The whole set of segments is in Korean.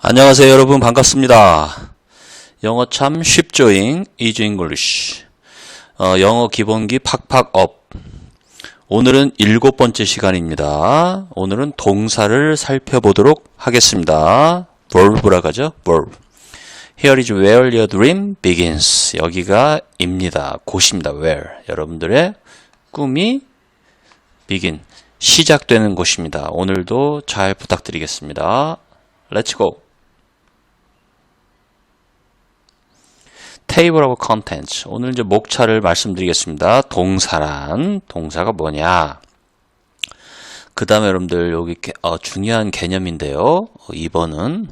안녕하세요 여러분, 반갑습니다. 영어 참 쉽죠잉, Easy English. 영어 기본기 팍팍업. 오늘은 7번째 시간입니다. 오늘은 동사를 살펴보도록 하겠습니다. verb라고 하죠. verb. Here is where your dream begins. 여기가 입니다. 곳입니다. where. 여러분들의 꿈이 begin. 시작되는 곳입니다. 오늘도 잘 부탁드리겠습니다. Let's go. Table of Contents. 오늘 이제 목차를 말씀드리겠습니다. 동사란 동사가 뭐냐? 그 다음에 여러분들 여기 중요한 개념인데요. 2번은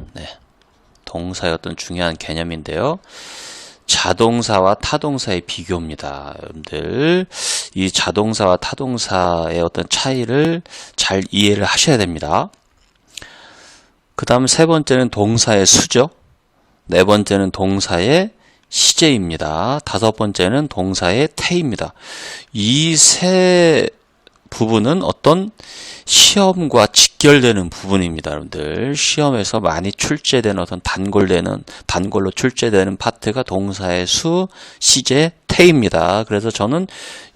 동사의 어떤 중요한 개념인데요. 자동사와 타동사의 비교입니다. 여러분들 이 자동사와 타동사의 어떤 차이를 잘 이해를 하셔야 됩니다. 그 다음 세 번째는 동사의 수죠. 네 번째는 동사의 시제입니다. 다섯 번째는 동사의 태입니다. 이 세 부분은 어떤 시험과 직결되는 부분입니다. 여러분들 시험에서 많이 출제되는 어떤 단골로 출제되는 파트가 동사의 수, 시제, 태입니다. 그래서 저는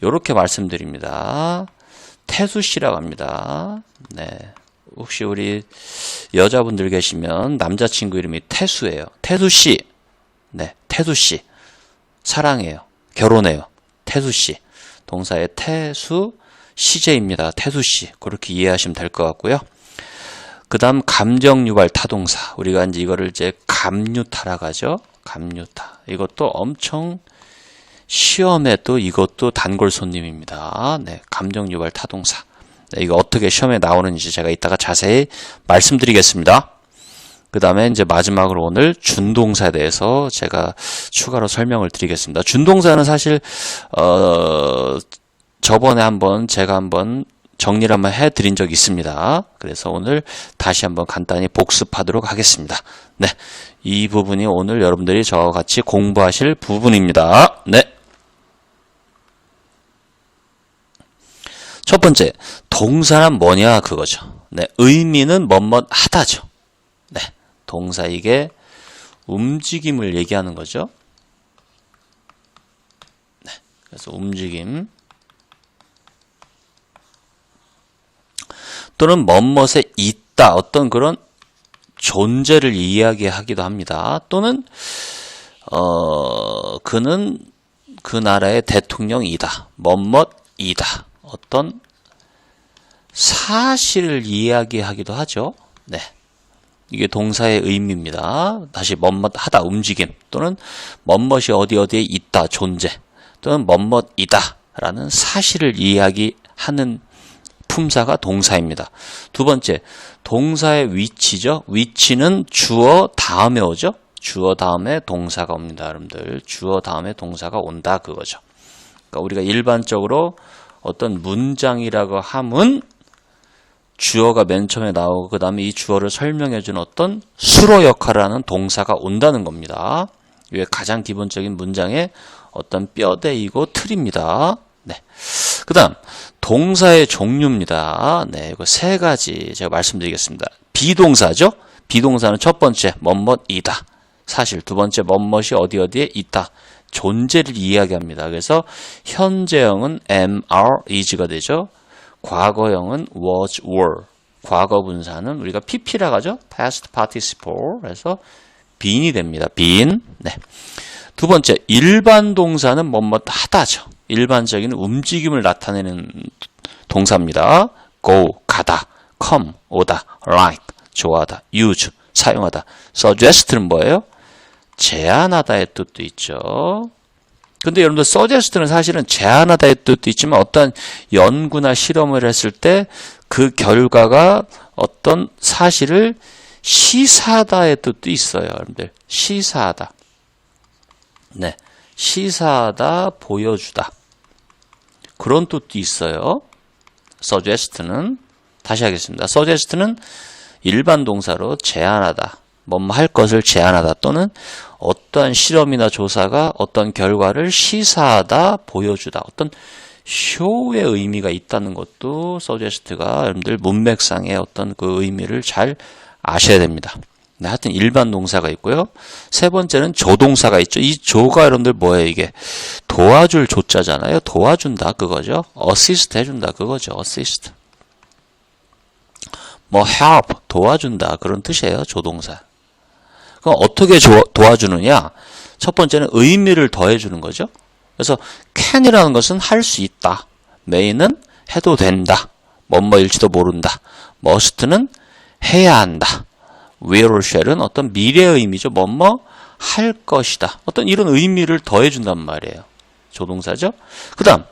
이렇게 말씀드립니다. 태수씨라고 합니다. 네. 혹시 우리 여자분들 계시면 남자친구 이름이 태수예요. 태수씨. 네, 태수씨. 사랑해요. 결혼해요. 태수씨. 동사의 태수, 시제입니다. 태수씨. 그렇게 이해하시면 될 것 같고요. 그 다음 감정유발 타동사. 우리가 이거를 감유타라고 하죠. 감유타. 이것도 엄청 시험에 또 이것도 단골 손님입니다. 네, 감정유발 타동사. 네, 이거 어떻게 시험에 나오는지 제가 이따가 자세히 말씀드리겠습니다. 그 다음에 이제 마지막으로 오늘 준동사에 대해서 제가 추가로 설명을 드리겠습니다. 준동사는 사실 저번에 제가 한번 정리를 한번 해드린 적이 있습니다. 그래서 오늘 다시 한번 간단히 복습하도록 하겠습니다. 네, 이 부분이 오늘 여러분들이 저와 같이 공부하실 부분입니다. 네. 첫 번째, 동사란 뭐냐 그거죠. 네, 의미는 뭐뭐 하다죠. 네. 동사 이게 움직임을 얘기하는 거죠. 네, 그래서 움직임 또는 뭐뭇에 있다 어떤 그런 존재를 이야기하기도 합니다. 또는 그는 그 나라의 대통령이다. 뭐뭇이다. 어떤 사실을 이야기하기도 하죠. 네. 이게 동사의 의미입니다. 다시 뭐뭇하다 움직임 또는 뭐뭇이 어디에 있다 존재 또는 뭐뭇이다 라는 사실을 이야기하는 품사가 동사입니다. 두 번째, 동사의 위치죠. 위치는 주어 다음에 오죠. 주어 다음에 동사가 옵니다. 여러분들 주어 다음에 동사가 온다 그거죠. 그러니까 우리가 일반적으로 어떤 문장이라고 하면 주어가 맨 처음에 나오고 그 다음에 이 주어를 설명해주는 어떤 수로 역할을 하는 동사가 온다는 겁니다. 이게 가장 기본적인 문장의 어떤 뼈대이고 틀입니다. 네. 그 다음 동사의 종류입니다. 네, 이거 세 가지 제가 말씀드리겠습니다. 비동사죠. 비동사는 첫 번째 뭐뭇이다. 사실 두 번째 뭐뭇이 어디에 있다. 존재를 이야기합니다. 그래서 현재형은 am, are, is가 되죠. 과거형은 was, were. 과거 분사는 우리가 pp라고 하죠. past participle. 그래서 being이 됩니다. being. 네. 두 번째, 일반 동사는 뭐뭇 하다죠. 일반적인 움직임을 나타내는 동사입니다. go, 가다. come, 오다. like, 좋아하다. use, 사용하다. suggest는 뭐예요? 제안하다의 뜻도 있죠. 근데 여러분들 suggest는 사실은 제안하다의 뜻도 있지만 어떤 연구나 실험을 했을 때 그 결과가 어떤 사실을 시사하다의 뜻도 있어요. 여러분들 시사하다. 네, 시사하다, 보여주다. 그런 뜻도 있어요. suggest는 다시 하겠습니다. suggest는 일반 동사로 제안하다. 뭐뭐 할 것을 제안하다 또는 어떠한 실험이나 조사가 어떤 결과를 시사하다, 보여주다. 어떤 쇼의 의미가 있다는 것도 suggest가 여러분들 문맥상의 어떤 그 의미를 잘 아셔야 됩니다. 네, 하여튼 일반 동사가 있고요. 세 번째는 조동사가 있죠. 이 조가 여러분들 뭐예요? 이게 도와줄 조자잖아요. 도와준다 그거죠. assist 해준다 그거죠. assist. 뭐 help 도와준다 그런 뜻이에요. 조동사. 그럼 어떻게 도와주느냐? 첫 번째는 의미를 더해주는 거죠. 그래서 can이라는 것은 할 수 있다. may는 해도 된다. 뭐뭐일지도 모른다. must는 해야 한다. will, shall은 어떤 미래의 의미죠. 뭐뭐 할 것이다. 어떤 이런 의미를 더해준단 말이에요. 조동사죠. 그 다음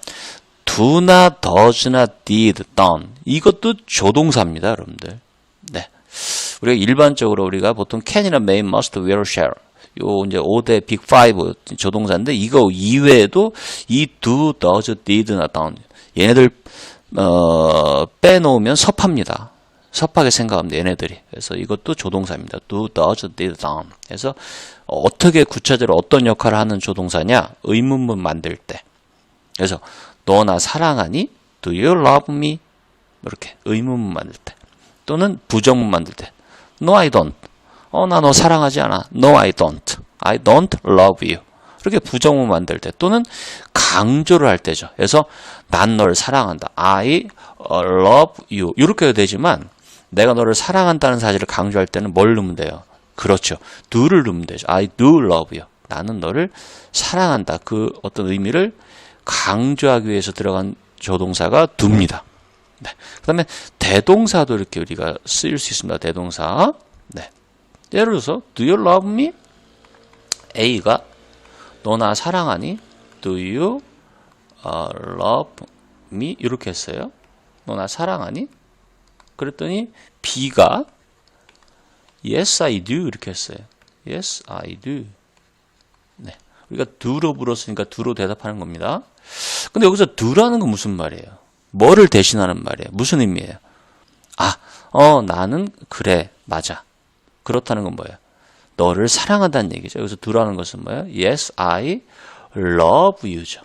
do나, does나, did, done 이것도 조동사입니다. 여러분들. 네, 우리가 일반적으로 우리가 보통 can이나 may, must, will, shall 요 이제 5대 빅 5 조동사인데 이거 이외에도 이 do, does, did나 done 얘네들 빼놓으면 섭합니다. 섭하게 생각합니다. 얘네들이. 그래서 이것도 조동사입니다. do, does, did, done. 그래서 어떻게 구체적으로 어떤 역할을 하는 조동사냐? 의문문 만들 때. 그래서 너 나 사랑하니? Do you love me? 이렇게 의문문 만들 때. 또는 부정문 만들 때. No, I don't. 나 너 사랑하지 않아. No, I don't. I don't love you. 이렇게 부정문 만들 때. 또는 강조를 할 때죠. 그래서 난 널 사랑한다. I love you. 이렇게 해도 되지만 내가 너를 사랑한다는 사실을 강조할 때는 뭘 넣으면 돼요? 그렇죠. do를 넣으면 되죠. I do love you. 나는 너를 사랑한다. 그 어떤 의미를 강조하기 위해서 들어간 조동사가 do입니다. 네. 그 다음에 대동사도 이렇게 우리가 쓰일 수 있습니다. 대동사. 네. 예를 들어서 do you love me? A가 너 나 사랑하니? Do you love me? 이렇게 했어요. 너 나 사랑하니? 그랬더니 B가 Yes, I do 이렇게 했어요. Yes, I do. 네, 우리가 do로 물었으니까 do로 대답하는 겁니다. 근데 여기서 do라는 건 무슨 말이에요? 뭐를 대신하는 말이에요? 무슨 의미예요? 나는 그래, 맞아. 그렇다는 건 뭐예요? 너를 사랑한다는 얘기죠. 여기서 do라는 것은 뭐예요? Yes, I love you죠.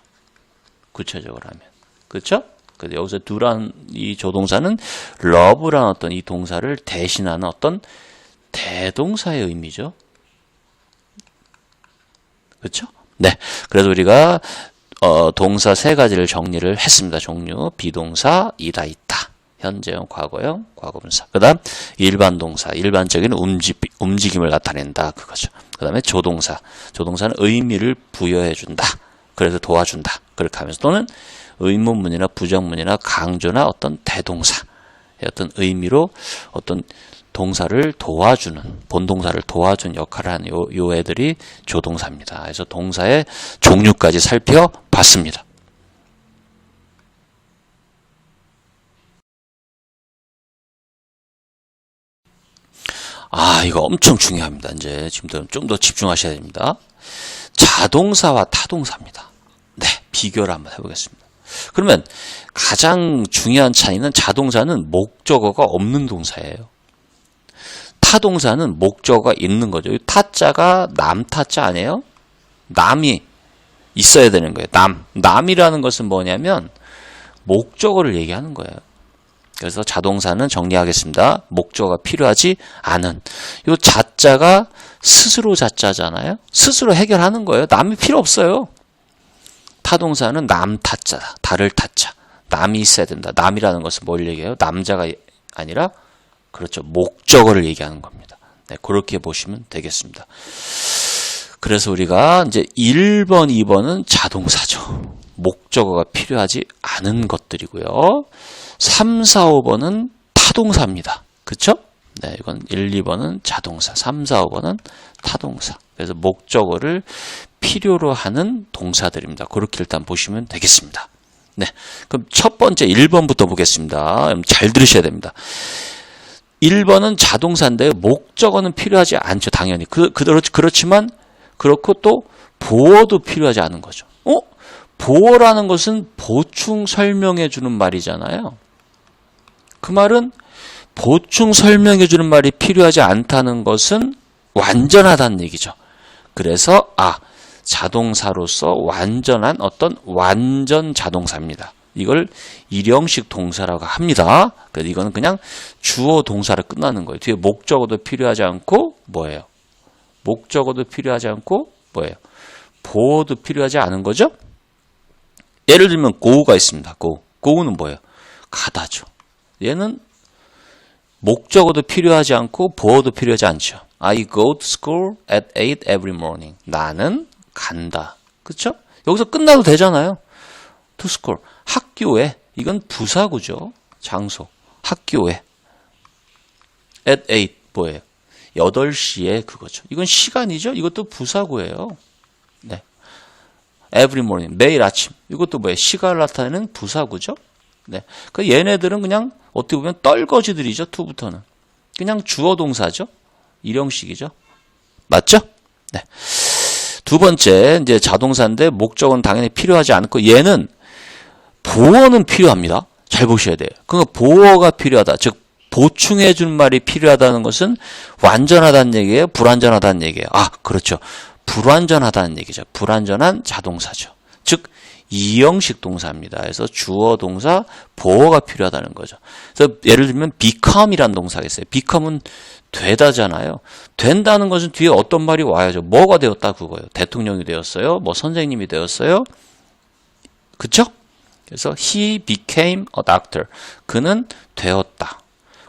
구체적으로 하면. 그렇죠? 그래서 여기서 do란 이 조동사는 love라는 어떤 이 동사를 대신하는 어떤 대동사의 의미죠. 그렇죠? 네. 그래서 우리가 동사 세 가지를 정리를 했습니다. 종류 비동사, 이다, 있다. 현재형, 과거형, 과거분사. 그 다음 일반 동사, 일반적인 움직임을 나타낸다. 그거죠. 그 다음에 조동사. 조동사는 의미를 부여해준다. 그래서 도와준다. 그렇게 하면서 또는 의문문이나 부정문이나 강조나 어떤 대동사 어떤 의미로 어떤 동사를 도와주는 본동사를 도와주는 역할을 하는 요 애들이 조동사입니다. 그래서 동사의 종류까지 살펴봤습니다. 이거 엄청 중요합니다. 이제 지금 좀 더 집중하셔야 됩니다. 자동사와 타동사입니다. 네, 비교를 한번 해보겠습니다. 그러면 가장 중요한 차이는 자동사는 목적어가 없는 동사예요. 타동사는 목적어가 있는 거죠. 타자가 남타자 아니에요? 남이 있어야 되는 거예요. 남이라는 것은 뭐냐면 목적어를 얘기하는 거예요. 그래서 자동사는 정리하겠습니다. 목적어가 필요하지 않은. 이 자자가 스스로 자자잖아요. 스스로 해결하는 거예요. 남이 필요 없어요. 타동사는 남타자다. 다를 타자. 남이 있어야 된다. 남이라는 것은 뭘 얘기해요? 남자가 아니라 그렇죠. 목적어를 얘기하는 겁니다. 네, 그렇게 보시면 되겠습니다. 그래서 우리가 이제 1번, 2번은 자동사죠. 목적어가 필요하지 않은 것들이고요. 3, 4, 5번은 타동사입니다. 그렇죠? 네, 이건 1, 2번은 자동사, 3, 4, 5번은 타동사. 그래서 목적어를 필요로 하는 동사들입니다. 그렇게 일단 보시면 되겠습니다. 네, 그럼 첫 번째 1번부터 보겠습니다. 잘 들으셔야 됩니다. 1번은 자동사인데 목적어는 필요하지 않죠. 당연히. 그렇지만 그렇고 또 보어도 필요하지 않은 거죠. 보어라는 것은 보충 설명해 주는 말이잖아요. 그 말은 보충 설명해 주는 말이 필요하지 않다는 것은 완전하다는 얘기죠. 그래서 자동사로서 완전한 어떤 완전 자동사입니다. 이걸 일형식 동사라고 합니다. 그래서 이거는 그냥 주어 동사로 끝나는 거예요. 뒤에 목적어도 필요하지 않고 뭐예요? 목적어도 필요하지 않고 뭐예요? 보어도 필요하지 않은 거죠? 예를 들면 go가 있습니다. go는 뭐예요? 가다죠. 얘는 목적어도 필요하지 않고 보어도 필요하지 않죠. I go to school at 8 every morning. 나는 간다. 그렇죠? 여기서 끝나도 되잖아요. to school. 학교에. 이건 부사구죠. 장소. 학교에. at 8 뭐예요? 8시에 그거죠. 이건 시간이죠. 이것도 부사구예요. 네. every morning. 매일 아침. 이것도 뭐예요? 시간을 나타내는 부사구죠. 네. 그 얘네들은 그냥 어떻게 보면 떨거지들이죠. to부터는. 그냥 주어 동사죠. 일형식이죠. 맞죠? 네. 두 번째, 이제 자동사인데 목적은 당연히 필요하지 않고 얘는 보어는 필요합니다. 잘 보셔야 돼요. 그러니까 보어가 필요하다. 즉, 보충해 준 말이 필요하다는 것은 완전하다는 얘기예요? 불완전하다는 얘기예요? 아, 그렇죠. 불완전하다는 얘기죠. 불완전한 자동사죠. 즉, 이형식 동사입니다. 그래서 주어 동사 보어가 필요하다는 거죠. 그래서 예를 들면 become이라는 동사가 있어요. become은 되다잖아요. 된다는 것은 뒤에 어떤 말이 와야죠. 뭐가 되었다 그거예요. 대통령이 되었어요. 뭐 선생님이 되었어요. 그쵸? 그래서 he became a doctor. 그는 되었다.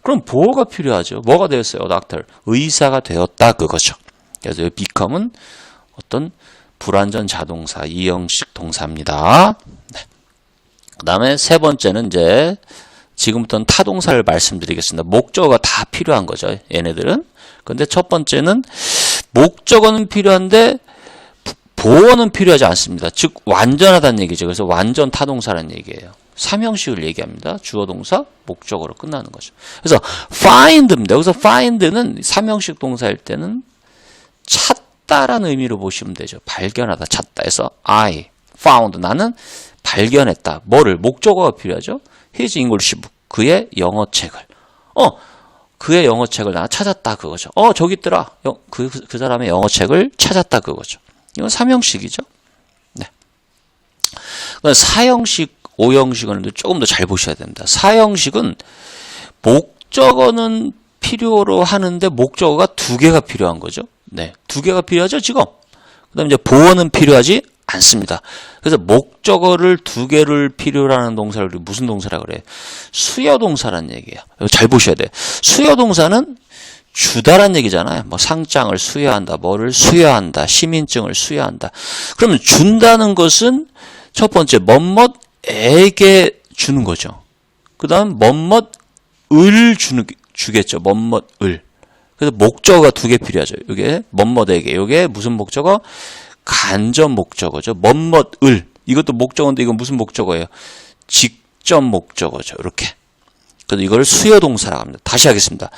그럼 보어가 필요하죠. 뭐가 되었어요? a doctor. 의사가 되었다 그거죠. 그래서 become은 어떤 불완전 자동사, 이형식 동사입니다. 네. 그 다음에 세 번째는 이제 지금부터는 타동사를 말씀드리겠습니다. 목적어가 다 필요한 거죠. 얘네들은. 근데 첫 번째는 목적어는 필요한데 보어는 필요하지 않습니다. 즉 완전하다는 얘기죠. 그래서 완전 타동사라는 얘기예요. 삼형식을 얘기합니다. 주어 동사 목적어로 끝나는 거죠. 그래서 find입니다. 여기서 find는 삼형식 동사일 때는 찾다라는 의미로 보시면 되죠. 발견하다, 찾다. 해서 I found 나는 발견했다. 뭐를? 목적어가 필요하죠. His English book. 그의 영어책을. 그의 영어책을 나 찾았다 그거죠. 저기 있더라. 그 사람의 영어책을 찾았다 그거죠. 이건 삼형식이죠. 네. 사형식, 오형식은 조금 더 잘 보셔야 됩니다. 사형식은 목적어는 필요로 하는데 목적어가 두 개가 필요한 거죠. 네. 두 개가 필요하죠, 지금. 그 다음에 이제 보어는 필요하지 않습니다. 그래서 목적어를 두 개를 필요로 하는 동사를 무슨 동사라고 그래요? 수여동사라는 얘기예요. 잘 보셔야 돼요. 수여동사는 주다란 얘기잖아요. 뭐 상장을 수여한다, 뭐를 수여한다, 시민증을 수여한다. 그러면 준다는 것은 첫 번째 뭐뭐에게 주는 거죠. 그 다음 뭐뭐을 주겠죠. 뭐뭐을. 그래서 목적어가 두 개 필요하죠. 이게 뭐뭐에게. 이게 무슨 목적어? 간접 목적어죠. 뭐뭐을. 이것도 목적어인데 이건 무슨 목적어예요? 직접 목적어죠. 이렇게. 그래서 이걸 수여동사라고 합니다. 다시 하겠습니다.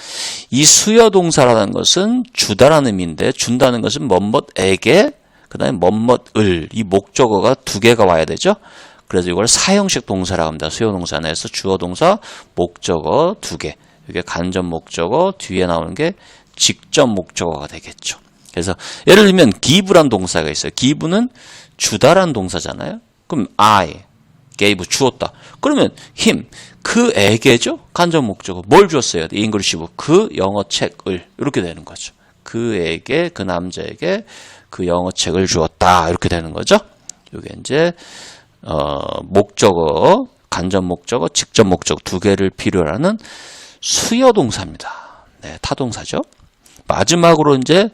이 수여동사라는 것은 주다라는 의미인데 준다는 것은 뭐뭐에게 그 다음에 뭐뭐을. 이 목적어가 두 개가 와야 되죠. 그래서 이걸 사형식 동사라고 합니다. 수여동사 내에서 주어동사 목적어 두 개. 이게 간접 목적어 뒤에 나오는 게 직접 목적어가 되겠죠. 그래서 예를 들면 give란 동사가 있어요. give는 주다란 동사잖아요. 그럼 I gave 주었다. 그러면 him 그에게죠. 간접 목적어 뭘 주었어요? The English book 그 영어책을 이렇게 되는 거죠. 그에게 그 남자에게 그 영어책을 주었다 이렇게 되는 거죠. 이게 이제 목적어 간접 목적어 직접 목적어 두 개를 필요로 하는 수여동사입니다. 네, 타동사죠. 마지막으로 이제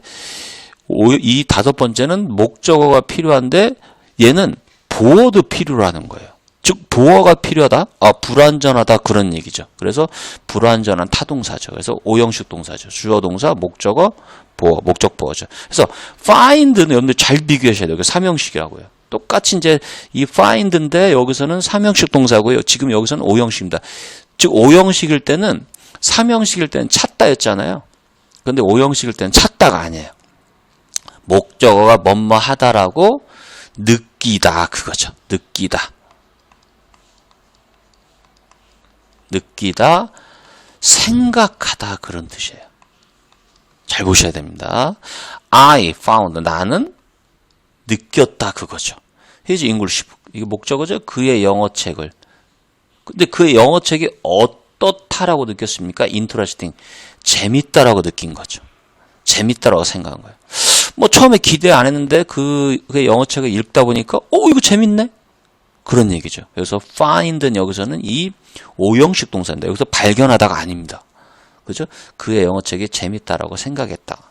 이 다섯 번째는 목적어가 필요한데 얘는 보어도 필요로 하는 거예요. 즉 보어가 필요하다. 불완전하다 그런 얘기죠. 그래서 불완전한 타동사죠. 그래서 오형식 동사죠. 주어 동사, 목적어, 보어, 목적 보어죠. 그래서 find는 여러분들 잘 비교하셔야 돼요. 삼형식이라고요. 똑같이 이제 이 find인데 여기서는 삼형식 동사고요. 지금 여기서는 오형식입니다. 즉 오형식일 때는 삼형식일 때는 찾다였잖아요. 근데 오형식일 때는 찾다가 아니에요. 목적어가 뭐뭐 하다라고 느끼다 그거죠. 느끼다. 느끼다, 생각하다 그런 뜻이에요. 잘 보셔야 됩니다. I found 나는 느꼈다 그거죠. His English book 이게 목적어죠. 그의 영어책을 근데 그 영어책이 어떻다라고 느꼈습니까? interesting. 재밌다라고 느낀 거죠. 재밌다라고 생각한 거예요. 뭐 처음에 기대 안 했는데 그 영어책을 읽다 보니까 이거 재밌네? 그런 얘기죠. 그래서 find는 여기서는 이 오형식 동사입니다. 여기서 발견하다가 아닙니다. 그죠? 그의 영어책이 재밌다라고 생각했다.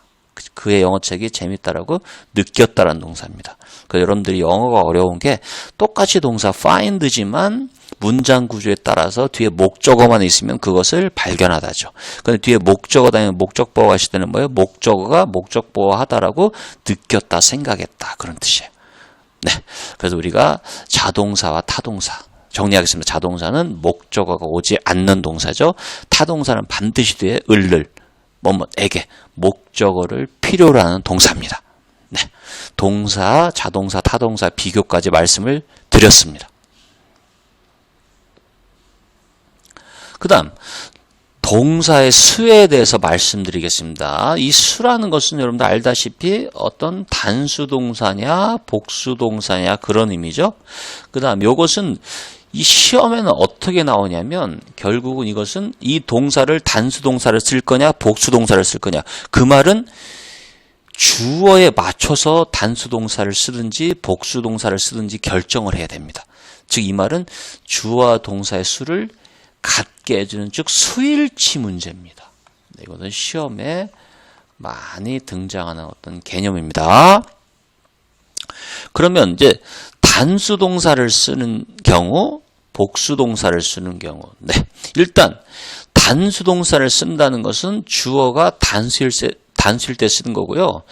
그의 영어책이 재밌다라고 느꼈다라는 동사입니다. 그래서 여러분들이 영어가 어려운 게 똑같이 동사 find지만 문장 구조에 따라서 뒤에 목적어만 있으면 그것을 발견하다죠. 근데 뒤에 목적어다 아니면 목적보어가 하실 때는 뭐예요? 목적어가 목적보어 하다라고 느꼈다, 생각했다. 그런 뜻이에요. 네. 그래서 우리가 자동사와 타동사 정리하겠습니다. 자동사는 목적어가 오지 않는 동사죠. 타동사는 반드시 뒤에 을을 뭐뭐에게 목적어를 필요로 하는 동사입니다. 네. 동사, 자동사, 타동사 비교까지 말씀을 드렸습니다. 그 다음 동사의 수에 대해서 말씀드리겠습니다. 이 수라는 것은 여러분들 알다시피 어떤 단수동사냐 복수동사냐 그런 의미죠. 그 다음 이것은 이 시험에는 어떻게 나오냐면 결국은 이것은 이 동사를 단수동사를 쓸 거냐 복수동사를 쓸 거냐 그 말은 주어에 맞춰서 단수동사를 쓰든지 복수동사를 쓰든지 결정을 해야 됩니다. 즉 이 말은 주어와 동사의 수를 같게 해주는 즉 수일치 문제입니다. 이것은 시험에 많이 등장하는 어떤 개념입니다. 그러면 이제 단수동사를 쓰는 경우, 복수동사를 쓰는 경우, 네. 일단 단수동사를 쓴다는 것은 주어가 단수일 때 쓰는 거고요.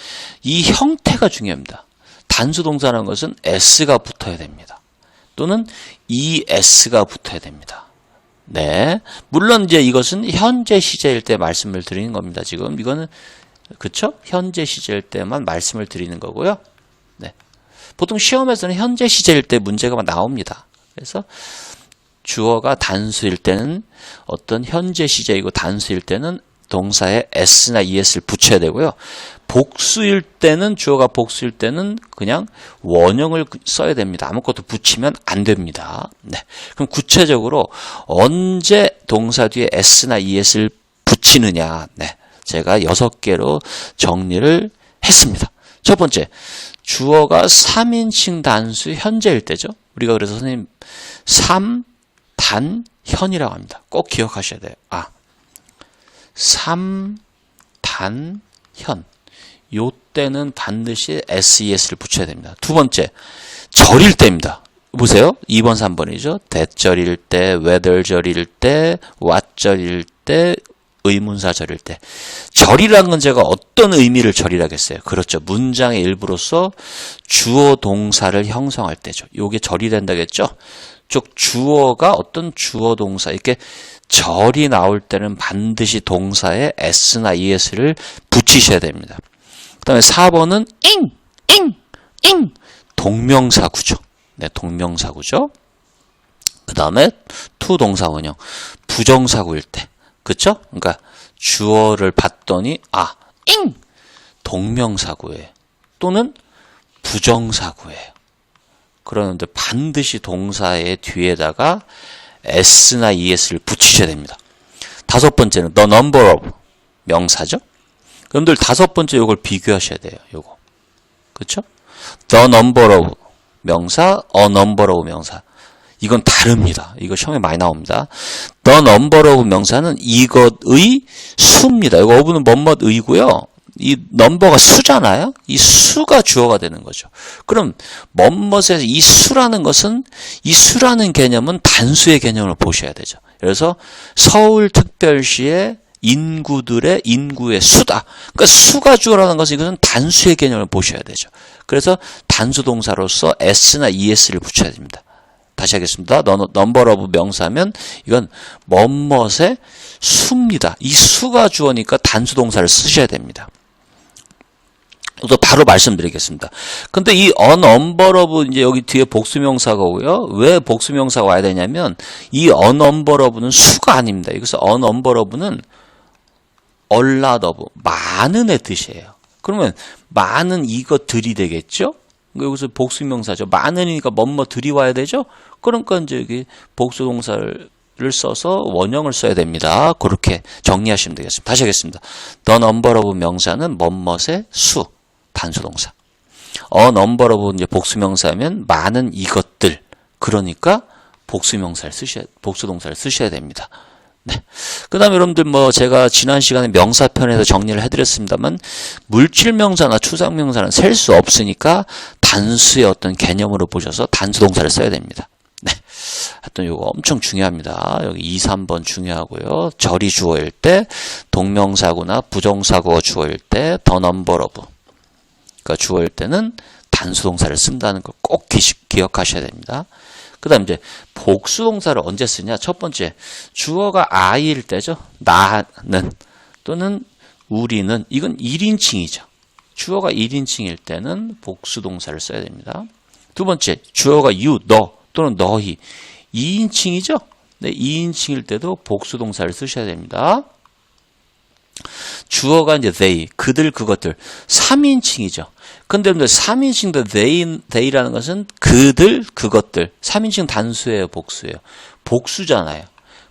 이 형태가 중요합니다. 단수동사라는 것은 s가 붙어야 됩니다. 또는 es가 붙어야 됩니다. 네. 물론 이제 이것은 현재 시제일 때 말씀을 드리는 겁니다. 지금 이거는 그쵸? 현재 시제일 때만 말씀을 드리는 거고요. 네. 보통 시험에서는 현재 시제일 때 문제가 나옵니다. 그래서 주어가 단수일 때는 어떤 현재 시제이고 단수일 때는 동사에 s나 es를 붙여야 되고요. 복수일 때는 주어가 복수일 때는 그냥 원형을 써야 됩니다. 아무것도 붙이면 안 됩니다. 네. 그럼 구체적으로 언제 동사 뒤에 s나 es를 붙이느냐? 네. 제가 6개로 정리를 했습니다. 첫 번째, 주어가 3인칭 단수 현재일 때죠. 우리가 그래서 선생님 3단현이라고 합니다. 꼭 기억하셔야 돼요. 3단현. 요 때는 반드시 SES를 붙여야 됩니다. 두 번째, 절일 때입니다. 보세요. 2번, 3번이죠. 대절일 때, whether절일 때, what절일 때, 의문사절일 때. 절이라는 건 제가 어떤 의미를 절이라겠어요? 그렇죠. 문장의 일부로서 주어 동사를 형성할 때죠. 요게 절이 된다겠죠? 즉 주어가 어떤 주어 동사 이렇게 절이 나올 때는 반드시 동사에 s나 es를 붙이셔야 됩니다. 그 다음에 4번은 ing 동명사구죠. 네, 동명사구죠. 그 다음에 to 동사 원형 부정사구일 때 그쵸? 그러니까 주어를 봤더니 ing 동명사구예요. 또는 부정사구예요. 그러는데 반드시 동사의 뒤에다가 s나 es를 붙이셔야 됩니다. 다섯 번째는 the number of 명사죠. 여러분들 다섯 번째 요걸 비교하셔야 돼요. 요거. 그렇죠? the number of 명사, a number of 명사. 이건 다릅니다. 이거 시험에 많이 나옵니다. the number of 명사는 이것의 수입니다. 이거 어부는 뭐뭐의고요. 이 넘버가 수잖아요. 이 수가 주어가 되는 거죠. 그럼 뭐뭐에서 이 수라는 것은 이 수라는 개념은 단수의 개념을 보셔야 되죠. 그래서 서울특별시의 인구의 수다. 그러니까 수가 주어라는 것은 이것은 단수의 개념을 보셔야 되죠. 그래서 단수 동사로서 s나 es를 붙여야 됩니다. 다시 하겠습니다. number of 명사면 이건 뭐뭐의 수입니다. 이 수가 주어니까 단수 동사를 쓰셔야 됩니다. 또 바로 말씀드리겠습니다. 근데 이 unnumber of 이제 여기 뒤에 복수명사가 오고요. 왜 복수명사가 와야 되냐면 이 unnumber of는 수가 아닙니다. 그래서 unnumber of는 a lot of 많은의 뜻이에요. 그러면 많은 이것들이 되겠죠? 여기서 복수명사죠. 많으니까 뭐뭐들이 와야 되죠? 그러니까 이제 여기 복수동사를 를 써서 원형을 써야 됩니다. 그렇게 정리하시면 되겠습니다. 다시 하겠습니다. The number of 명사는 뭐뭇의 수, 단수동사. A number of 이제 복수명사면 많은 이것들. 그러니까 복수동사를 쓰셔야 됩니다. 네. 그 다음에 여러분들 제가 지난 시간에 명사편에서 정리를 해드렸습니다만 물질명사나 추상명사는 셀 수 없으니까 단수의 어떤 개념으로 보셔서 단수동사를 써야 됩니다. 네. 하여튼 이거 엄청 중요합니다. 여기 2, 3번 중요하고요. 절이 주어일 때, 동명사구나 부정사구가 주어일 때, the number of가 주어일 때는 단수동사를 쓴다는 걸 꼭 기억하셔야 됩니다. 그 다음 이제 복수동사를 언제 쓰냐? 첫 번째, 주어가 I일 때죠. 나는 또는 우리는. 이건 1인칭이죠. 주어가 1인칭일 때는 복수동사를 써야 됩니다. 두 번째, 주어가 you, 너 또는 너희. 2인칭이죠. 네, 2인칭일 때도 복수동사를 쓰셔야 됩니다. 주어가 이제 they, 그들, 그것들. 3인칭이죠. 근데 여러분들 3인칭도 they라는 것은 그들, 그것들. 3인칭 단수예요, 복수예요. 복수잖아요.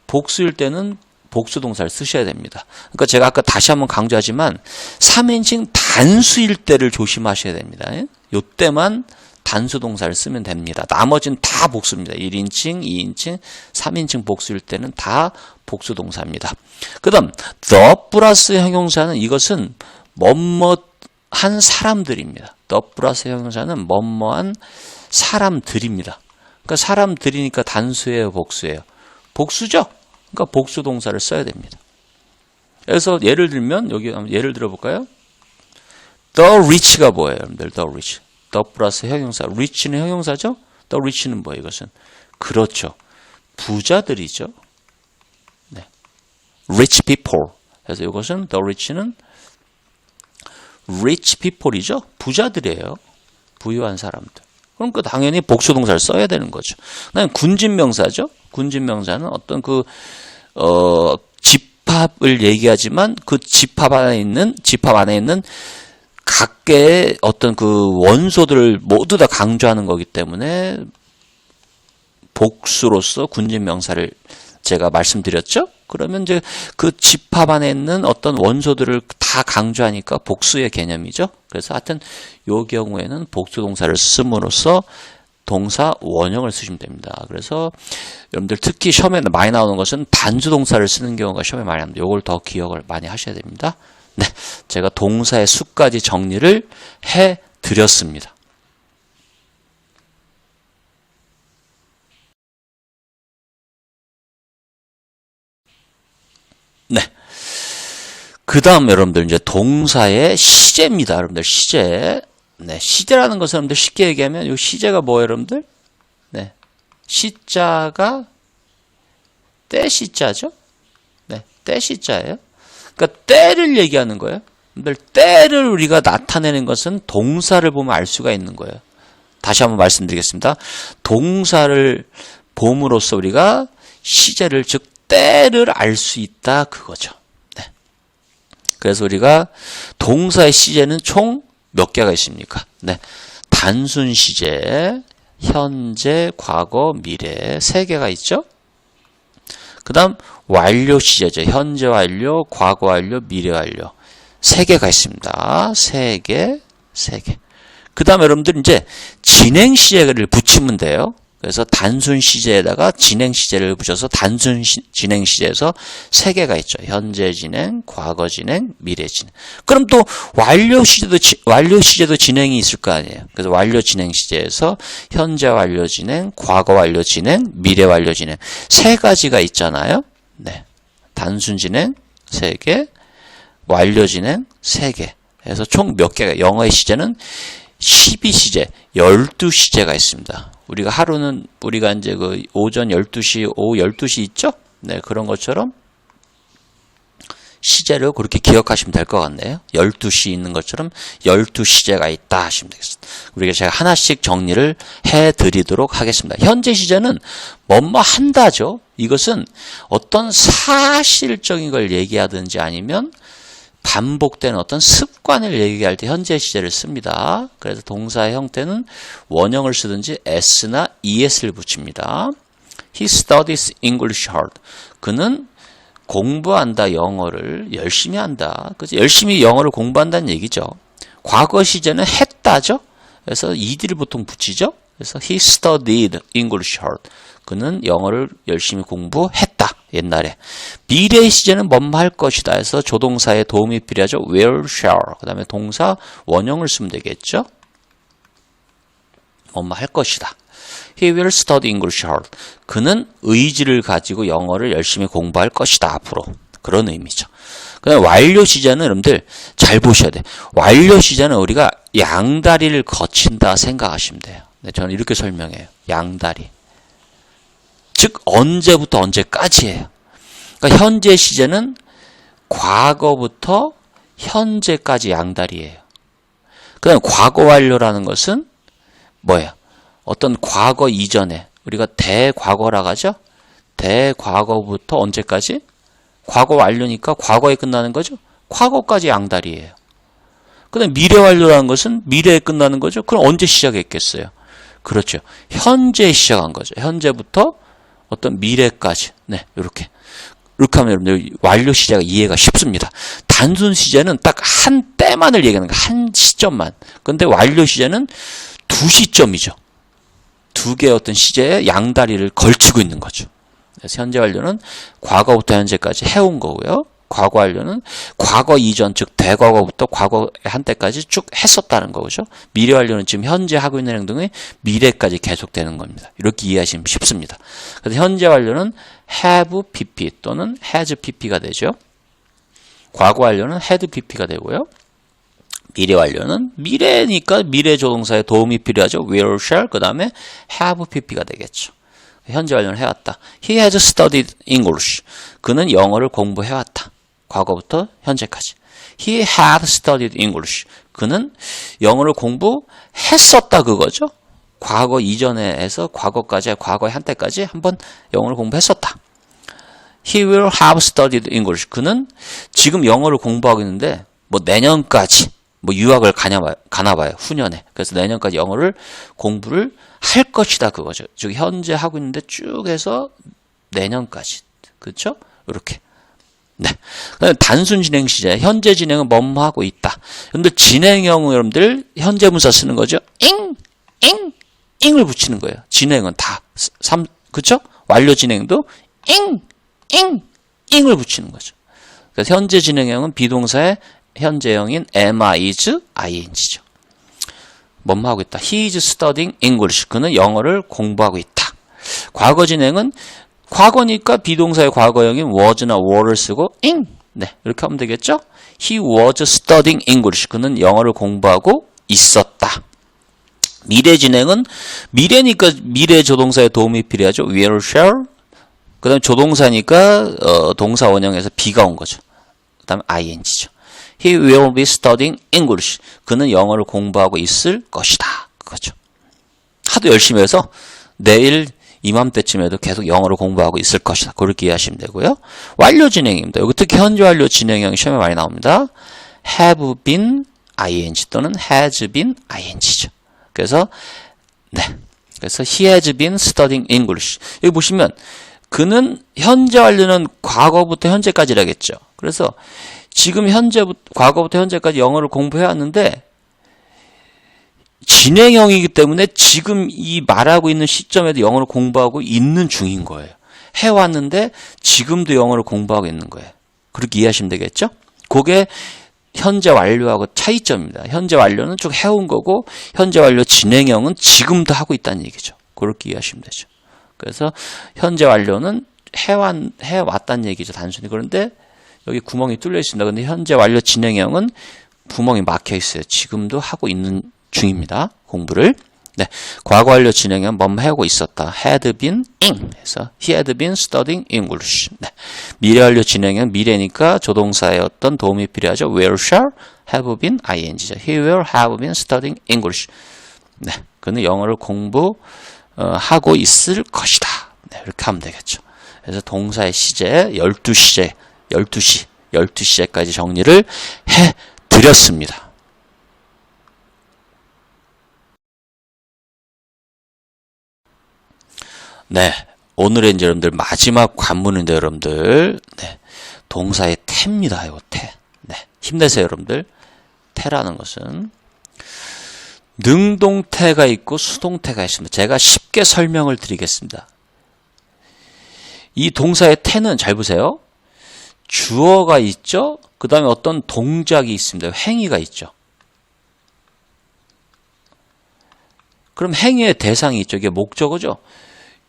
복수일 때는 복수동사를 쓰셔야 됩니다. 그러니까 제가 아까 다시 한번 강조하지만 3인칭 단수일 때를 조심하셔야 됩니다. 요때만 단수동사를 쓰면 됩니다. 나머지는 다 복수입니다. 1인칭, 2인칭, 3인칭 복수일 때는 다 복수동사입니다. 그 다음 the 플러스 형용사는 이것은 뭐뭐한 사람들입니다. the 플러스 형용사는 뭐뭐한 사람들입니다. 그러니까 사람들이니까 단수예요, 복수예요? 복수죠? 그러니까 복수동사를 써야 됩니다. 그래서 예를 들면 여기 예를 들어볼까요? the rich가 뭐예요, 여러분들? the rich. the 플러스 형용사. rich는 형용사죠? the rich는 뭐예요, 이것은? 그렇죠. 부자들이죠. 네. rich people. 그래서 이것은 the rich는 rich people이죠. 부자들이에요. 부유한 사람들. 그러니까 당연히 복수동사를 써야 되는 거죠. 그다음에 군진명사죠. 군진명사는 어떤 집합을 얘기하지만 그 집합 안에 있는 각계의 어떤 그 원소들을 모두 다 강조하는 거기 때문에 복수로서 군진명사를 제가 말씀드렸죠? 그러면 이제 그 집합 안에 있는 어떤 원소들을 다 강조하니까 복수의 개념이죠. 그래서 하여튼 요 경우에는 복수동사를 쓰므로써 동사 원형을 쓰시면 됩니다. 그래서 여러분들 특히 시험에 많이 나오는 것은 단수동사를 쓰는 경우가 시험에 많이 나옵니다. 요걸 더 기억을 많이 하셔야 됩니다. 네, 제가 동사의 수까지 정리를 해 드렸습니다. 네. 그 다음 여러분들 이제 동사의 시제입니다. 여러분들 시제. 네. 시제라는 것은 여러분들 쉽게 얘기하면 이 시제가 뭐예요, 여러분들? 네. 시자가 때시자죠? 네. 때시자예요. 그러니까 때를 얘기하는 거예요. 여러분들 때를 우리가 나타내는 것은 동사를 보면 알 수가 있는 거예요. 다시 한번 말씀드리겠습니다. 동사를 봄으로써 우리가 시제를 즉 때를 알 수 있다 그거죠. 네. 그래서 우리가 동사의 시제는 총 몇 개가 있습니까? 네. 단순 시제, 현재, 과거, 미래 3개가 있죠. 그 다음 완료 시제죠. 현재 완료, 과거 완료, 미래 완료 3개가 있습니다. 3개. 그 다음 여러분들 이제 진행 시제를 붙이면 돼요. 그래서 단순 시제에다가 진행 시제를 붙여서 단순 진행 시제에서 3개가 있죠. 현재 진행, 과거 진행, 미래 진행. 그럼 또 완료 시제도 진행이 있을 거 아니에요. 그래서 완료 진행 시제에서 현재 완료 진행, 과거 완료 진행, 미래 완료 진행 3가지가 있잖아요. 네. 단순 진행 3개, 완료 진행 3개. 그래서 총 몇 개가 영어의 시제는 12시제, 12시제가 있습니다. 우리가 하루는 우리가 이제 그 오전 12시, 오후 12시 있죠? 네, 그런 것처럼 시제를 그렇게 기억하시면 될 것 같네요. 12시 있는 것처럼 12시제가 있다 하시면 되겠습니다. 우리가 제가 하나씩 정리를 해드리도록 하겠습니다. 현재 시제는 뭐뭐 한다죠. 이것은 어떤 사실적인 걸 얘기하든지 아니면 반복되는 어떤 습관을 얘기할 때 현재 시제를 씁니다. 그래서 동사의 형태는 원형을 쓰든지 s나 es를 붙입니다. He studies English hard. 그는 공부한다, 영어를 열심히 한다. 그죠? 열심히 영어를 공부한다는 얘기죠. 과거 시제는 했다죠. 그래서 ed를 보통 붙이죠. 그래서 he studied English hard. 그는 영어를 열심히 공부했다. 옛날에. 미래 시제는 뭐뭐 할 것이다 해서 조동사에 도움이 필요하죠. will, shall. 그 다음에 동사 원형을 쓰면 되겠죠. 뭐뭐 할 것이다. He will study English hard. 그는 의지를 가지고 영어를 열심히 공부할 것이다. 앞으로. 그런 의미죠. 그다음 완료 시제는 여러분들 잘 보셔야 돼요. 완료 시제는 우리가 양다리를 거친다 생각하시면 돼요. 네, 저는 이렇게 설명해요. 양다리. 즉 언제부터 언제까지예요. 그러니까 현재 시제는 과거부터 현재까지 양다리예요. 그다음 과거 완료라는 것은 뭐예요? 어떤 과거 이전에 우리가 대과거라고 하죠. 대과거부터 언제까지? 과거 완료니까 과거에 끝나는 거죠. 과거까지 양다리예요. 그다음 미래 완료라는 것은 미래에 끝나는 거죠. 그럼 언제 시작했겠어요? 그렇죠. 현재 시작한 거죠. 현재부터 어떤 미래까지. 네, 이렇게. 이렇게 하면 여러분들 완료 시제가 이해가 쉽습니다. 단순 시제는 딱 한 때만을 얘기하는 거예요. 한 시점만. 근데 완료 시제는 두 시점이죠. 두 개의 어떤 시제에 양다리를 걸치고 있는 거죠. 그래서 현재 완료는 과거부터 현재까지 해온 거고요. 과거 완료는 과거 이전, 즉 대과거부터 과거의 한때까지 쭉 했었다는 거죠. 미래 완료는 지금 현재 하고 있는 행동이 미래까지 계속되는 겁니다. 이렇게 이해하시면 쉽습니다. 그래서 현재 완료는 have pp 또는 has pp가 되죠. 과거 완료는 had pp가 되고요. 미래 완료는 미래니까 미래 조동사에 도움이 필요하죠. will, shall, 그 다음에 have pp가 되겠죠. 현재 완료는 해왔다. He has studied English. 그는 영어를 공부해왔다. 과거부터 현재까지. He had studied English. 그는 영어를 공부했었다 그거죠. 과거 이전에 해서 과거까지, 과거의 한때까지 한번 영어를 공부했었다. He will have studied English. 그는 지금 영어를 공부하고 있는데 뭐 내년까지 뭐 유학을 가나 봐요. 후년에. 그래서 내년까지 영어를 공부를 할 것이다 그거죠. 즉 현재 하고 있는데 쭉 해서 내년까지. 그렇죠? 이렇게. 네. 단순 진행 시제. 현재 진행은 뭐뭐 하고 있다. 근데 진행형은 여러분들 현재 분사 쓰는 거죠. 잉을 붙이는 거예요. 진행은 다 그렇죠? 완료 진행도 잉을 붙이는 거죠. 그래서 현재 진행형은 비동사의 현재형인 am, is, ing죠. 뭐뭐 하고 있다. He is studying English. 그는 영어를 공부하고 있다. 과거 진행은 과거니까 비동사의 과거형인 was나 were를 쓰고 네, 이렇게 하면 되겠죠? He was studying English. 그는 영어를 공부하고 있었다. 미래 진행은 미래니까 미래 조동사의 도움이 필요하죠. will, shall. 그 다음에 조동사니까 동사 원형에서 be가 온 거죠. 그 다음에 ing죠. He will be studying English. 그는 영어를 공부하고 있을 것이다. 그거죠. 하도 열심히 해서 내일 이맘때쯤에도 계속 영어를 공부하고 있을 것이다. 그렇게 이해하시면 되고요. 완료 진행입니다. 여기 특히 현재 완료 진행형이 시험에 많이 나옵니다. have been ing 또는 has been ing죠. 그래서 네, 그래서 he has been studying English. 여기 보시면 그는 현재 완료는 과거부터 현재까지라겠죠. 그래서 지금 과거부터 현재까지 영어를 공부해 왔는데 진행형이기 때문에 지금 이 말하고 있는 시점에도 영어를 공부하고 있는 중인 거예요. 해왔는데 지금도 영어를 공부하고 있는 거예요. 그렇게 이해하시면 되겠죠? 그게 현재 완료하고 차이점입니다. 현재 완료는 쭉 해온 거고 현재 완료 진행형은 지금도 하고 있다는 얘기죠. 그렇게 이해하시면 되죠. 그래서 현재 완료는 해왔다는 얘기죠. 단순히. 그런데 여기 구멍이 뚫려 있습니다. 근데 현재 완료 진행형은 구멍이 막혀 있어요. 지금도 하고 있는 중입니다. 공부를. 네. 과거 완료 진행형은 뭐뭐 하고 있었다. had been in. 해서 he had been studying English. 네. 미래 완료 진행형은 미래니까 조동사의 어떤 도움이 필요하죠. will, shall, have been, ing죠. He will have been studying English. 네. 그는 영어를 공부하고 있을 것이다. 네. 이렇게 하면 되겠죠. 그래서 동사의 시제 12시제까지 정리를 해 드렸습니다. 네. 오늘의 이제 여러분들 마지막 관문인데 여러분들 네. 동사의 태입니다. 이거 태. 네. 힘내세요, 여러분들. 태라는 것은 능동태가 있고 수동태가 있습니다. 제가 쉽게 설명을 드리겠습니다. 이 동사의 태는 잘 보세요. 주어가 있죠. 그 다음에 어떤 동작이 있습니다. 행위가 있죠. 그럼 행위의 대상이 있죠. 이게 목적어죠.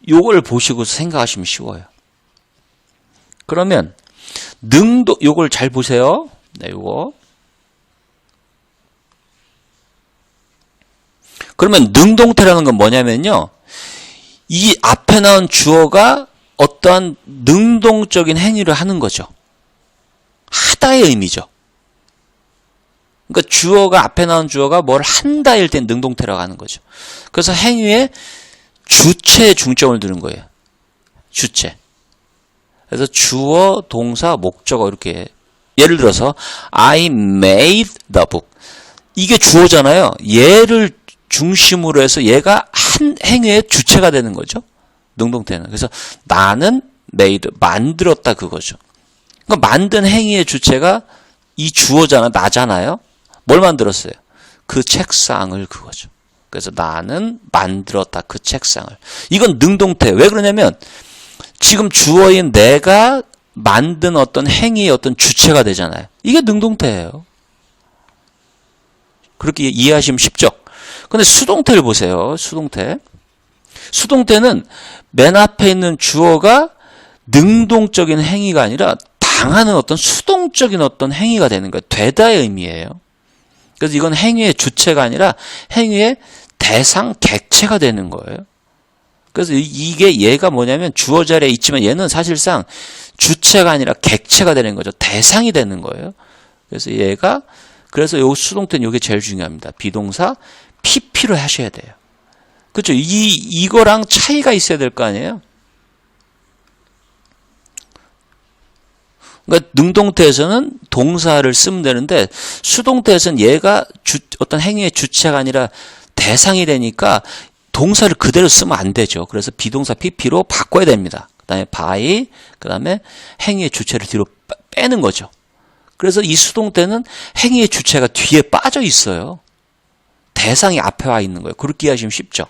요걸 보시고 생각하시면 쉬워요. 그러면 요걸 잘 보세요. 네, 요거. 그러면 능동태라는 건 뭐냐면요. 이 앞에 나온 주어가 어떠한 능동적인 행위를 하는 거죠. 하다의 의미죠. 그러니까 주어가 앞에 나온 주어가 뭘 한다일 땐 능동태라고 하는 거죠. 그래서 행위에 주체에 중점을 두는 거예요. 주체. 그래서 주어, 동사, 목적어 이렇게 예를 들어서 I made the book. 이게 주어잖아요. 얘를 중심으로 해서 얘가 한 행위의 주체가 되는 거죠. 능동태는. 그래서 나는 made, 만들었다 그거죠. 그러니까 만든 행위의 주체가 이 주어잖아, 나잖아요. 뭘 만들었어요? 그 책상을 그거죠. 그래서 나는 만들었다 그 책상을. 이건 능동태. 왜 그러냐면 지금 주어인 내가 만든 어떤 행위의 어떤 주체가 되잖아요. 이게 능동태예요. 그렇게 이해하시면 쉽죠? 근데 수동태를 보세요. 수동태. 수동태는 맨 앞에 있는 주어가 능동적인 행위가 아니라 당하는 어떤 수동적인 어떤 행위가 되는 거예요. 되다의 의미예요. 그래서 이건 행위의 주체가 아니라 행위의 대상, 객체가 되는 거예요. 그래서 이게 얘가 뭐냐면 주어 자리에 있지만 얘는 사실상 주체가 아니라 객체가 되는 거죠. 대상이 되는 거예요. 그래서 요 수동태는 이게 제일 중요합니다. 비동사 PP로 하셔야 돼요. 그렇죠? 이거랑 차이가 있어야 될 거 아니에요? 그러니까 능동태에서는 동사를 쓰면 되는데 수동태에서는 얘가 어떤 행위의 주체가 아니라 대상이 되니까 동사를 그대로 쓰면 안 되죠. 그래서 비동사 PP로 바꿔야 됩니다. 그 다음에 by, 그 다음에 행위의 주체를 뒤로 빼는 거죠. 그래서 이 수동태는 행위의 주체가 뒤에 빠져 있어요. 대상이 앞에 와 있는 거예요. 그렇게 이해하시면 쉽죠.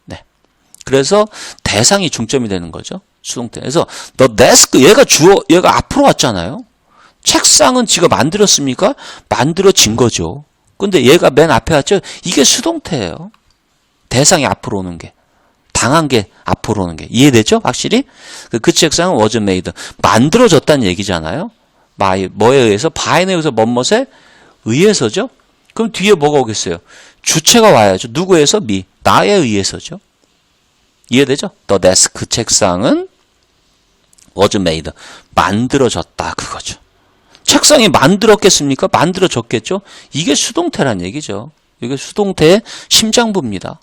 네. 그래서 대상이 중점이 되는 거죠. 수동태. 그래서 the desk, 얘가 앞으로 왔잖아요. 책상은 지가 만들었습니까? 만들어진 거죠. 근데 얘가 맨 앞에 왔죠. 이게 수동태예요. 대상이 앞으로 오는 게. 당한 게 앞으로 오는 게. 이해되죠? 확실히? 그 책상은 was made. 만들어졌다는 얘기잖아요. 뭐에 의해서? by에 의해서 뭐뭐에 의해서죠? 그럼 뒤에 뭐가 오겠어요? 주체가 와야죠. 누구에서? me. 나에 의해서죠. 이해되죠? the desk. 그 책상은 was made. 만들어졌다. 그거죠. 책상이 만들었겠습니까? 만들어졌겠죠? 이게 수동태란 얘기죠. 이게 수동태의 심장부입니다.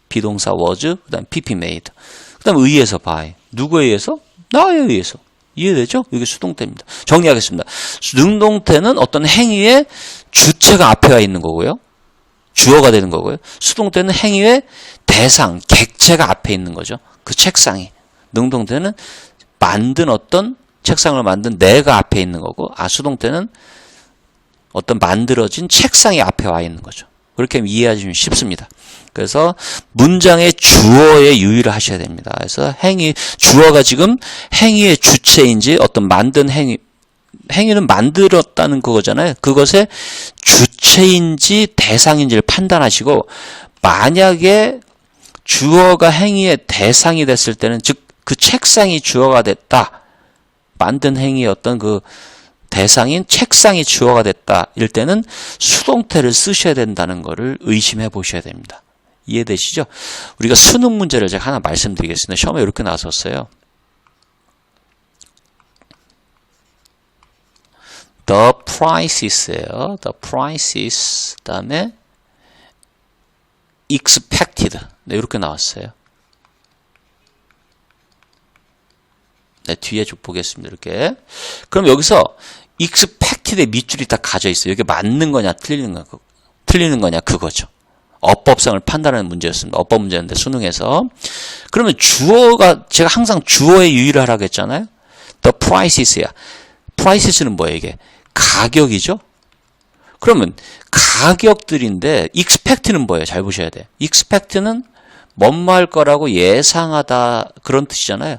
비동사 was, 그 다음 PP made. 그 다음 의해서 by. 누구에 의해서? 나에 의해서. 이해되죠? 이게 수동태입니다. 정리하겠습니다. 능동태는 어떤 행위의 주체가 앞에 와 있는 거고요. 주어가 되는 거고요. 수동태는 행위의 대상, 객체가 앞에 있는 거죠. 그 책상이. 능동태는 책상을 만든 내가 앞에 있는 거고, 수동태는 어떤 만들어진 책상이 앞에 와 있는 거죠. 그렇게 이해하시면 쉽습니다. 그래서 문장의 주어에 유의를 하셔야 됩니다. 그래서 주어가 지금 행위의 주체인지 어떤 만든 행위는 만들었다는 그거잖아요. 그것의 주체인지 대상인지를 판단하시고, 만약에 주어가 행위의 대상이 됐을 때는, 즉 그 책상이 주어가 됐다. 만든 행위의 어떤 그 대상인 책상이 주어가 됐다. 이럴 때는 수동태를 쓰셔야 된다는 것을 의심해 보셔야 됩니다. 이해되시죠? 우리가 수능 문제를 제가 하나 말씀드리겠습니다. 시험에 이렇게 나왔었어요. The prices예요. The prices. 그다음에 expected. 네, 이렇게 나왔어요. 네, 뒤에 좀 보겠습니다. 이렇게. 그럼 여기서 expected의 밑줄이 딱 가져 있어요. 이게 맞는 거냐, 틀리는 거냐, 그거죠. 어법성을 판단하는 문제였습니다. 어법 문제였는데 수능에서. 그러면 주어가 제가 항상 주어에 유의를 하라고 했잖아요. The prices야. prices는 뭐예요 이게? 가격이죠. 그러면 가격들인데 expect는 뭐예요? 잘 보셔야 돼. expect는 뭐뭐 할 거라고 예상하다 그런 뜻이잖아요.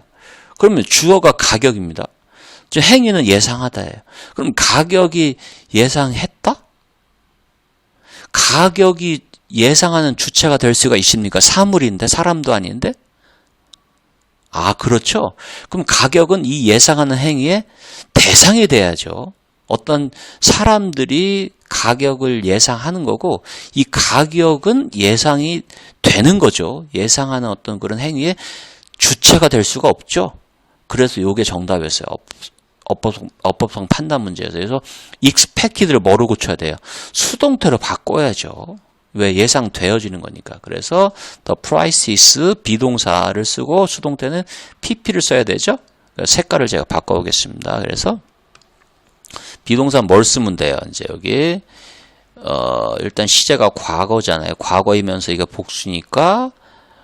그러면 주어가 가격입니다. 행위는 예상하다예요. 그럼 가격이 예상했다? 가격이 예상하는 주체가 될 수가 있습니까? 사물인데 사람도 아닌데? 아 그렇죠. 그럼 가격은 이 예상하는 행위의 대상이 돼야죠. 어떤 사람들이 가격을 예상하는 거고 이 가격은 예상이 되는 거죠. 예상하는 어떤 그런 행위의 주체가 될 수가 없죠. 그래서 이게 정답이었어요. 어법성 판단 문제에서. 그래서 expected를 뭐로 고쳐야 돼요? 수동태로 바꿔야죠. 왜? 예상되어지는 거니까. 그래서 the price is 비동사를 쓰고 수동태는 pp를 써야 되죠. 색깔을 제가 바꿔보겠습니다. 그래서 비동사 뭘 쓰면 돼요? 이제 여기 일단 시제가 과거잖아요. 과거이면서 이게 복수니까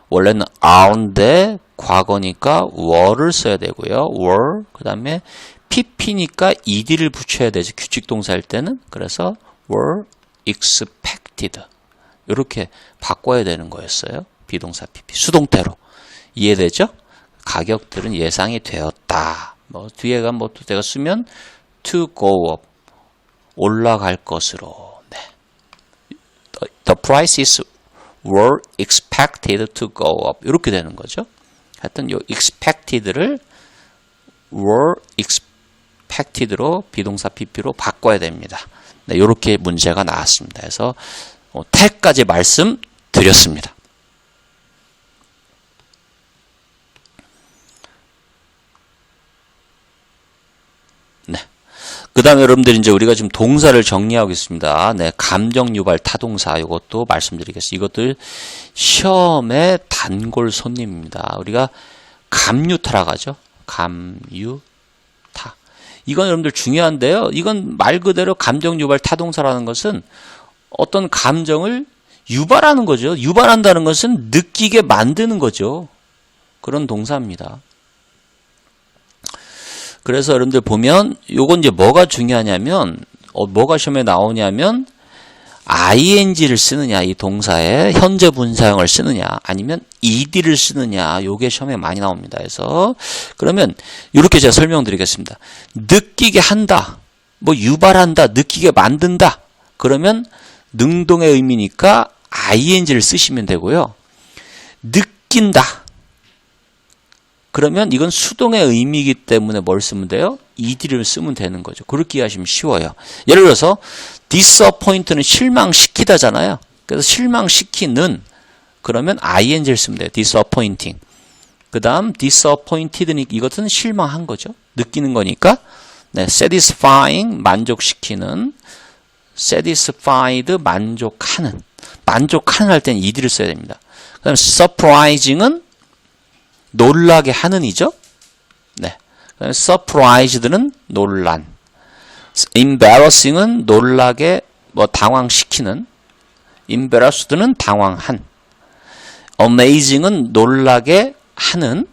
원래는 aren데 과거니까 were를 써야 되고요. were 그 다음에 pp니까 ed를 붙여야 되죠. 규칙 동사일 때는. 그래서 were expected 이렇게 바꿔야 되는 거였어요. 비동사 pp 수동태로. 이해되죠? 가격들은 예상이 되었다. 뭐 뒤에가 뭐 또 제가 쓰면 to go up 올라갈 것으로. 네. The prices were expected to go up 이렇게 되는 거죠. 하여튼 요 expected를 were expected로 비동사 pp로 바꿔야 됩니다. 네, 이렇게 문제가 나왔습니다. 그래서 태까지 말씀드렸습니다. 네. 그 다음에 여러분들 이제 우리가 지금 동사를 정리하고 있습니다. 네. 감정 유발 타동사 이것도 말씀드리겠습니다. 이것들 시험의 단골 손님입니다. 우리가 감유타라고 하죠. 감유타. 이건 여러분들 중요한데요. 이건 말 그대로 감정 유발 타동사라는 것은 어떤 감정을 유발하는 거죠. 유발한다는 것은 느끼게 만드는 거죠. 그런 동사입니다. 그래서 여러분들 보면 요건 이제 뭐가 중요하냐면 뭐가 시험에 나오냐면 ing를 쓰느냐 이 동사에 현재 분사형을 쓰느냐 아니면 ed를 쓰느냐 요게 시험에 많이 나옵니다. 그래서 그러면 이렇게 제가 설명드리겠습니다. 느끼게 한다, 뭐 유발한다, 느끼게 만든다. 그러면 능동의 의미니까 ing를 쓰시면 되고요. 느낀다. 그러면 이건 수동의 의미이기 때문에 뭘 쓰면 돼요? ed를 쓰면 되는 거죠. 그렇게 이해하시면 쉬워요. 예를 들어서 disappoint는 실망시키다잖아요. 그래서 실망시키는 그러면 ing를 쓰면 돼요. disappointing. 그 다음 disappointed는 이것은 실망한 거죠. 느끼는 거니까 네, satisfying 만족시키는 satisfied 만족하는 할 때는 ed를 써야 됩니다. 그 다음 surprising은 놀라게 하는이죠. 네. surprised는 논란. embarrassing은 놀라게 뭐 당황시키는. embarrassed는 당황한. amazing은 놀라게 하는.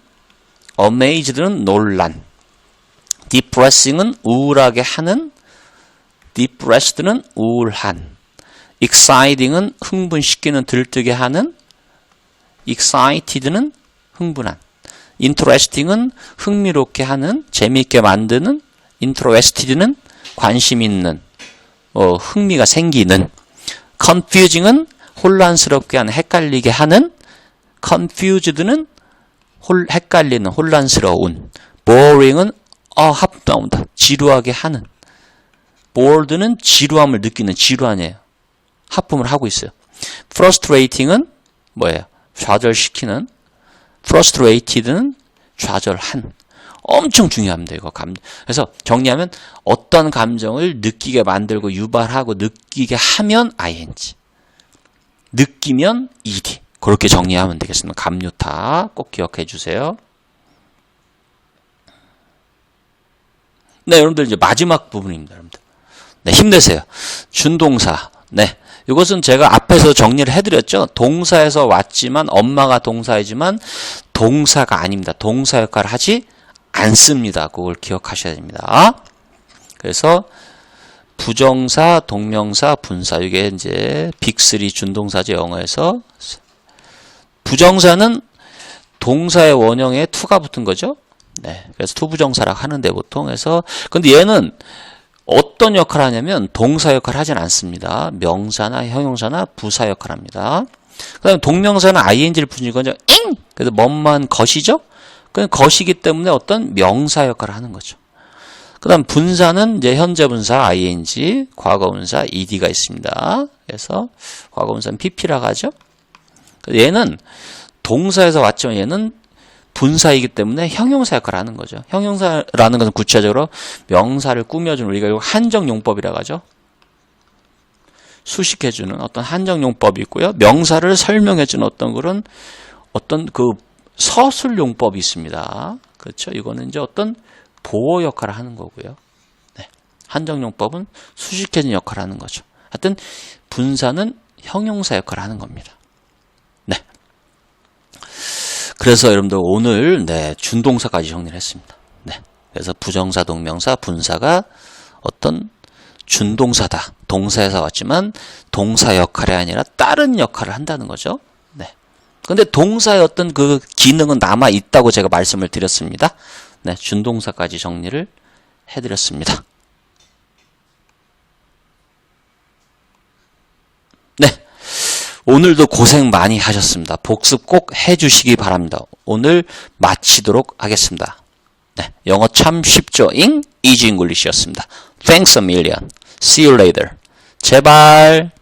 amazed는 논란. depressing은 우울하게 하는. depressed는 우울한. exciting은 흥분시키는 들뜨게 하는. excited는 흥분한. interesting은 흥미롭게 하는, 재미있게 만드는, interested는 관심 있는, 흥미가 생기는, confusing은 혼란스럽게 하는, 헷갈리게 하는, confused는 헷갈리는, 혼란스러운, boring은 하품 나온다, 지루하게 하는, bored는 지루함을 느끼는, 지루하네요. 하품을 하고 있어요. frustrating은 뭐예요? 좌절시키는, frustrated는 좌절한. 엄청 중요합니다. 이거 그래서 정리하면 어떤 감정을 느끼게 만들고 유발하고 느끼게 하면 ing. 느끼면 ed. 그렇게 정리하면 되겠습니다. 감유타 꼭 기억해 주세요. 네, 여러분들 이제 마지막 부분입니다. 여러분들. 네, 힘내세요. 준동사. 네. 이것은 제가 앞에서 정리를 해드렸죠. 동사에서 왔지만 엄마가 동사이지만 동사가 아닙니다. 동사 역할을 하지 않습니다. 그걸 기억하셔야 됩니다. 그래서 부정사, 동명사, 분사 이게 이제 빅3 준동사죠. 영어에서 부정사는 동사의 원형에 to가 붙은 거죠. 네, 그래서 투부정사라고 하는데 보통 해서 근데 얘는 어떤 역할을 하냐면 동사 역할을 하진 않습니다. 명사나 형용사나 부사 역할을 합니다. 그 다음에 동명사는 ing를 붙인 거죠. 잉! 그래서 뭐만 것이죠? 그냥 것이기 때문에 어떤 명사 역할을 하는 거죠. 그 다음 분사는 이제 현재분사 ing, 과거분사 ed가 있습니다. 그래서 과거분사는 pp라고 하죠. 얘는 동사에서 왔지만 얘는 분사이기 때문에 형용사 역할을 하는 거죠. 형용사라는 것은 구체적으로 명사를 꾸며주는 우리가 이거 한정용법이라고 하죠. 수식해주는 어떤 한정용법이 있고요. 명사를 설명해주는 어떤 그런 어떤 그 서술용법이 있습니다. 그렇죠. 이거는 이제 어떤 보호 역할을 하는 거고요. 네. 한정용법은 수식해주는 역할을 하는 거죠. 하여튼 분사는 형용사 역할을 하는 겁니다. 네. 그래서 여러분들 오늘 네, 준동사까지 정리를 했습니다. 네. 그래서 부정사, 동명사, 분사가 어떤 준동사다. 동사에서 왔지만 동사 역할이 아니라 다른 역할을 한다는 거죠. 네. 근데 동사의 어떤 그 기능은 남아 있다고 제가 말씀을 드렸습니다. 네, 준동사까지 정리를 해드렸습니다. 네. 오늘도 고생 많이 하셨습니다. 복습 꼭 해주시기 바랍니다. 오늘 마치도록 하겠습니다. 네, 영어 참 쉽죠? 잉? Easy English였습니다. Thanks a million. See you later. 제발.